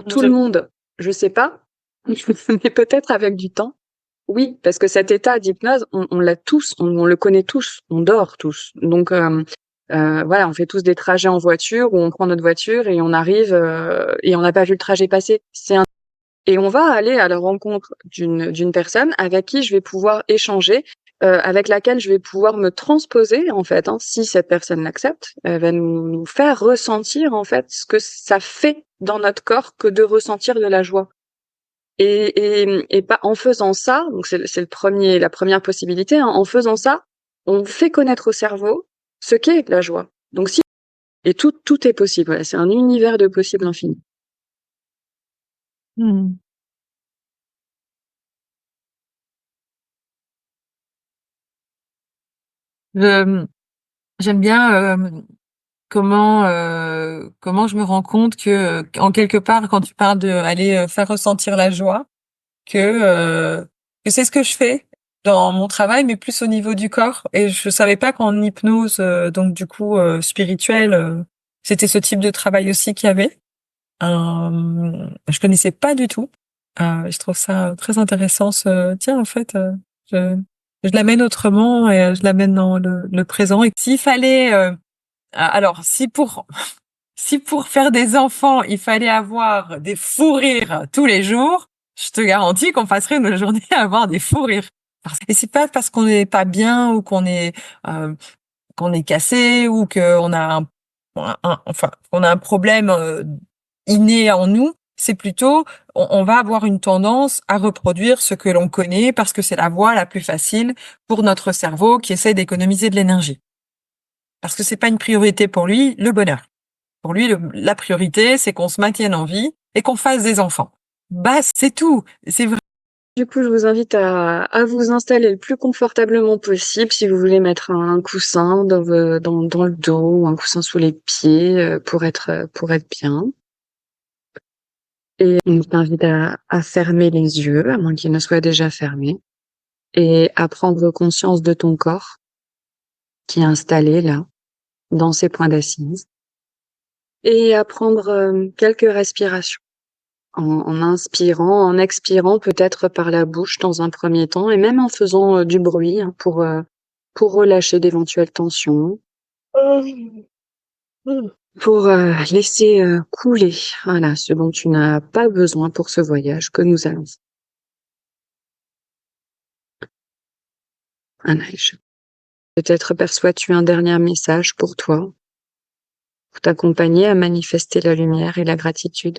tout le monde, je sais pas, mais peut-être avec du temps. Oui, parce que cet état d'hypnose, on l'a tous, on le connaît tous, on dort tous. Donc voilà, on fait tous des trajets en voiture où on prend notre voiture et on arrive et on n'a pas vu le trajet passer. Et on va aller à la rencontre d'une personne avec qui je vais pouvoir échanger, avec laquelle je vais pouvoir me transposer en fait, hein, si cette personne l'accepte. Elle va nous faire ressentir en fait ce que ça fait dans notre corps que de ressentir de la joie. Et pas en faisant ça, donc c'est la première possibilité, hein, en faisant ça, on fait connaître au cerveau ce qu'est la joie. Donc si et tout est possible. Voilà, c'est un univers de possibles infini. Mmh. Je J'aime bien, comment je me rends compte que, en quelque part, quand tu parles d'aller, faire ressentir la joie, que, que c'est ce que je fais dans mon travail, mais plus au niveau du corps. Et je savais pas qu'en hypnose, donc du coup, spirituelle, c'était ce type de travail aussi qu'il y avait. Je connaissais pas du tout. Je trouve ça très intéressant. Tiens, en fait, je, je l'amène autrement et je l'amène dans le présent. Et s'il fallait, alors, si pour faire des enfants, il fallait avoir des fous rires tous les jours, je te garantis qu'on passerait nos journées à avoir des fous rires. Et c'est pas parce qu'on n'est pas bien ou euh, qu'on est cassé ou qu'on a enfin, qu'on a un problème inné en nous. C'est plutôt, on va avoir une tendance à reproduire ce que l'on connaît parce que c'est la voie la plus facile pour notre cerveau qui essaie d'économiser de l'énergie. Parce que c'est pas une priorité pour lui, le bonheur. Pour lui, la priorité, c'est qu'on se maintienne en vie et qu'on fasse des enfants. Bah, c'est tout. C'est vrai. Du coup, je vous invite à vous installer le plus confortablement possible si vous voulez mettre un coussin dans le dos ou un coussin sous les pieds pour être bien. Et on t'invite à fermer les yeux, à moins qu'ils ne soient déjà fermés, et à prendre conscience de ton corps qui est installé là, dans ses points d'assise, et à prendre quelques respirations. En inspirant, en expirant peut-être par la bouche dans un premier temps, et même en faisant du bruit hein, pour relâcher d'éventuelles tensions, pour laisser couler voilà, ce dont tu n'as pas besoin pour ce voyage que nous allons faire. Anaïs, peut-être perçois-tu un dernier message pour toi, pour t'accompagner à manifester la lumière et la gratitude.